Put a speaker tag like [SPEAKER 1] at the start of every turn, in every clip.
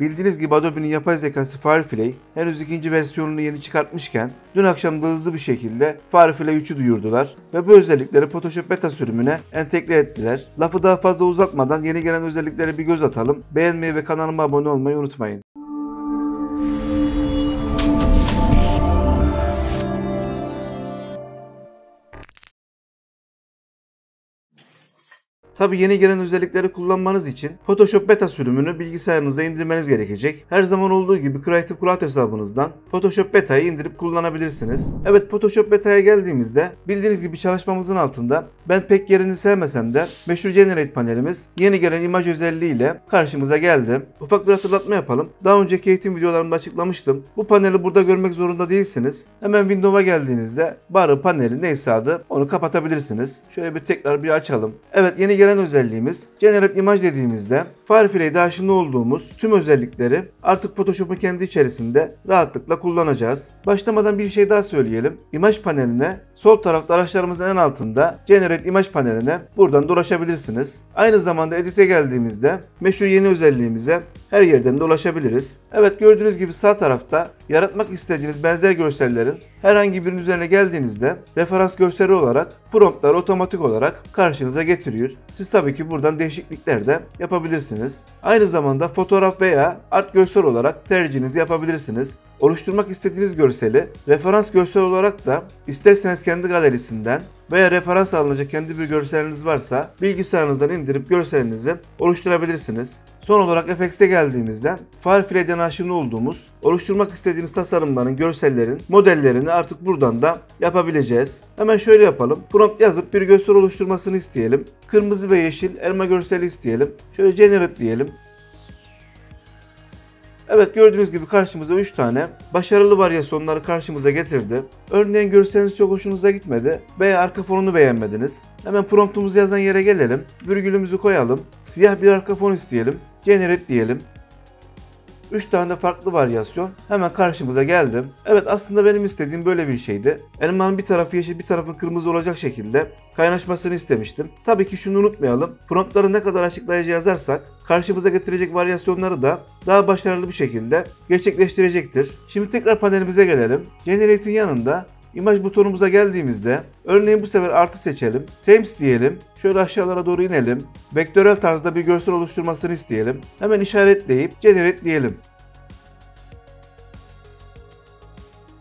[SPEAKER 1] Bildiğiniz gibi Adobe'nin yapay zekası Firefly henüz ikinci versiyonunu yeni çıkartmışken dün akşam da hızlı bir şekilde Firefly 3'ü duyurdular ve bu özellikleri Photoshop beta sürümüne entegre ettiler. Lafı daha fazla uzatmadan yeni gelen özelliklere bir göz atalım. Beğenmeyi ve kanalıma abone olmayı unutmayın. Tabi yeni gelen özellikleri kullanmanız için Photoshop beta sürümünü bilgisayarınıza indirmeniz gerekecek. Her zaman olduğu gibi Creative Cloud hesabınızdan Photoshop beta'yı indirip kullanabilirsiniz. Evet, Photoshop beta'ya geldiğimizde bildiğiniz gibi çalışmamızın altında ben pek yerini sevmesem de meşhur Generate panelimiz yeni gelen imaj özelliğiyle karşımıza geldi. Ufak bir hatırlatma yapalım. Daha önceki eğitim videolarımda açıklamıştım. Bu paneli burada görmek zorunda değilsiniz. Hemen Windows'a geldiğinizde barı paneli neyse adı onu kapatabilirsiniz. Şöyle bir tekrar bir açalım. Evet, yeni gelen özelliğimiz Generate Image dediğimizde Firefly'de aşina olduğumuz tüm özellikleri artık Photoshop'un kendi içerisinde rahatlıkla kullanacağız. Başlamadan bir şey daha söyleyelim. İmaj paneline sol tarafta araçlarımızın en altında Generate Image paneline buradan dolaşabilirsiniz. Aynı zamanda Edit'e geldiğimizde meşhur yeni özelliğimize her yerden de ulaşabiliriz. Evet, gördüğünüz gibi sağ tarafta yaratmak istediğiniz benzer görsellerin herhangi birinin üzerine geldiğinizde referans görseli olarak promptları otomatik olarak karşınıza getiriyor. Siz tabii ki buradan değişiklikler de yapabilirsiniz. Aynı zamanda fotoğraf veya art görsel olarak tercihinizi yapabilirsiniz. Oluşturmak istediğiniz görseli referans görsel olarak da isterseniz kendi galerisinden veya referans alınacak kendi bir görseliniz varsa bilgisayarınızdan indirip görselinizi oluşturabilirsiniz. Son olarak FX'e geldiğimizde Firefly'den aşina olduğumuz oluşturmak istediğiniz tasarımların, görsellerin modellerini artık buradan da yapabileceğiz. Hemen şöyle yapalım. Prompt yazıp bir görsel oluşturmasını isteyelim. Kırmızı ve yeşil elma görseli isteyelim. Şöyle Generate diyelim. Evet, gördüğünüz gibi karşımıza 3 tane başarılı varyasyonları karşımıza getirdi. Örneğin görseliniz çok hoşunuza gitmedi veya arka fonunu beğenmediniz. Hemen promptumuzu yazan yere gelelim. Virgülümüzü koyalım. Siyah bir arka fon isteyelim. Generate diyelim. 3 tane de farklı varyasyon hemen karşımıza geldi. Evet, aslında benim istediğim böyle bir şeydi. Elmanın bir tarafı yeşil, bir tarafı kırmızı olacak şekilde kaynaşmasını istemiştim. Tabii ki şunu unutmayalım. Promptları ne kadar açıklayıcı yazarsak karşımıza getirecek varyasyonları da daha başarılı bir şekilde gerçekleştirecektir. Şimdi tekrar panelimize gelelim. Generate'in yanında İmaj butonumuza geldiğimizde örneğin bu sefer artı seçelim. Themes diyelim. Şöyle aşağılara doğru inelim. Vektörel tarzda bir görsel oluşturmasını isteyelim. Hemen işaretleyip Generate diyelim.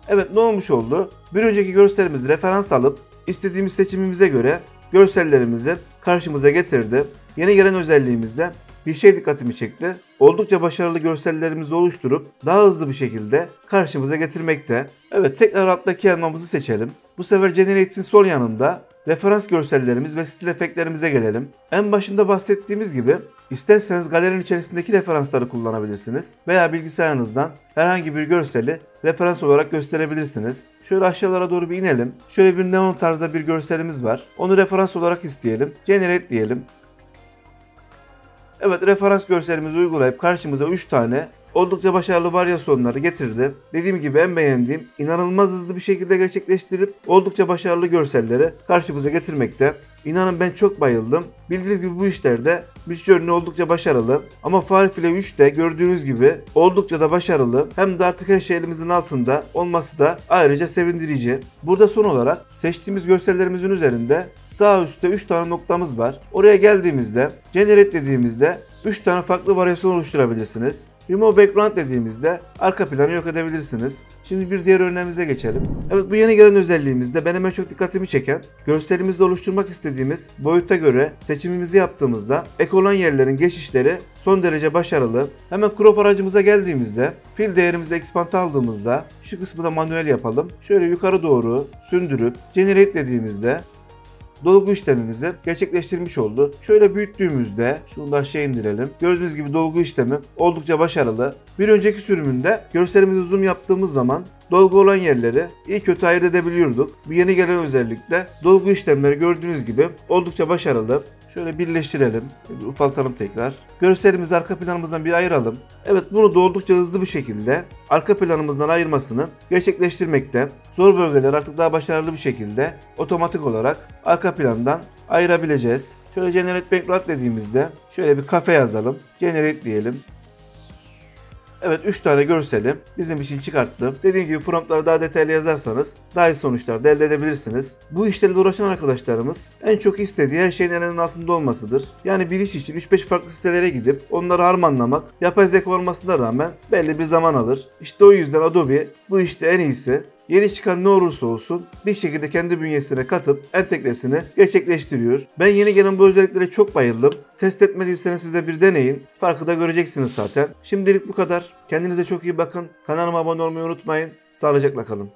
[SPEAKER 1] Evet, ne olmuş oldu? Bir önceki görselimizi referans alıp istediğimiz seçimimize göre görsellerimizi karşımıza getirdi. Yeni gelen özelliğimizde bir şey dikkatimi çekti. Oldukça başarılı görsellerimizi oluşturup daha hızlı bir şekilde karşımıza getirmekte. Evet, tekrar alttaki elmamızı seçelim. Bu sefer Generate'in sol yanında referans görsellerimiz ve stil efektlerimize gelelim. En başında bahsettiğimiz gibi isterseniz galerinin içerisindeki referansları kullanabilirsiniz veya bilgisayarınızdan herhangi bir görseli referans olarak gösterebilirsiniz. Şöyle aşağılara doğru bir inelim. Şöyle bir neon tarzda bir görselimiz var. Onu referans olarak isteyelim. Generate diyelim. Evet, referans görselimizi uygulayıp karşımıza 3 tane oldukça başarılı varyasyonları getirdi. Dediğim gibi en beğendiğim, inanılmaz hızlı bir şekilde gerçekleştirip oldukça başarılı görselleri karşımıza getirmekte. İnanın ben çok bayıldım. Bildiğiniz gibi bu işlerde Midjourney oldukça başarılı. Ama Firefly 3 de gördüğünüz gibi oldukça da başarılı. Hem de artık her şey elimizin altında olması da ayrıca sevindirici. Burada son olarak seçtiğimiz görsellerimizin üzerinde sağ üstte 3 tane noktamız var. Oraya geldiğimizde Generate dediğimizde 3 tane farklı varyasyon oluşturabilirsiniz. Remove Background dediğimizde arka planı yok edebilirsiniz. Şimdi bir diğer örneğimize geçelim. Evet, bu yeni gelen özelliğimizde benim en çok dikkatimi çeken görselimizde oluşturmak istediğimiz boyuta göre seçimimizi yaptığımızda ek olan yerlerin geçişleri son derece başarılı. Hemen crop aracımıza geldiğimizde fill değerimizi expand aldığımızda şu kısmı da manuel yapalım. Şöyle yukarı doğru sündürüp Generate dediğimizde dolgu işlemimizi gerçekleştirmiş oldu. Şöyle büyüttüğümüzde şunu da aşağı indirelim. Gördüğünüz gibi dolgu işlemi oldukça başarılı. Bir önceki sürümünde görselimizi zoom yaptığımız zaman dolgu olan yerleri iyi kötü ayırt edebiliyorduk. Bu yeni gelen özellikle dolgu işlemleri gördüğünüz gibi oldukça başarılı. Şöyle birleştirelim. Ufaltalım tekrar. Görselimizi arka planımızdan bir ayıralım. Evet, bunu da oldukça hızlı bir şekilde arka planımızdan ayırmasını gerçekleştirmekte. Zor bölgeler artık daha başarılı bir şekilde otomatik olarak arka plandan ayırabileceğiz. Şöyle Generate Background dediğimizde şöyle bir kafe yazalım. Generate diyelim. Evet, 3 tane görseli bizim için çıkarttım. Dediğim gibi promptları daha detaylı yazarsanız daha iyi sonuçlar da elde edebilirsiniz. Bu işlerle uğraşan arkadaşlarımız en çok istediği her şeyin elinin altında olmasıdır. Yani bir iş için 3-5 farklı sitelere gidip onları harmanlamak yapay zeka olmasına rağmen belli bir zaman alır. İşte o yüzden Adobe bu işte en iyisi. Yeni çıkan ne olursa olsun bir şekilde kendi bünyesine katıp entegresini gerçekleştiriyor. Ben yeni gelen bu özelliklere çok bayıldım. Test etmediyseniz siz de bir deneyin. Farkı da göreceksiniz zaten. Şimdilik bu kadar. Kendinize çok iyi bakın. Kanalıma abone olmayı unutmayın. Sağlıcakla kalın.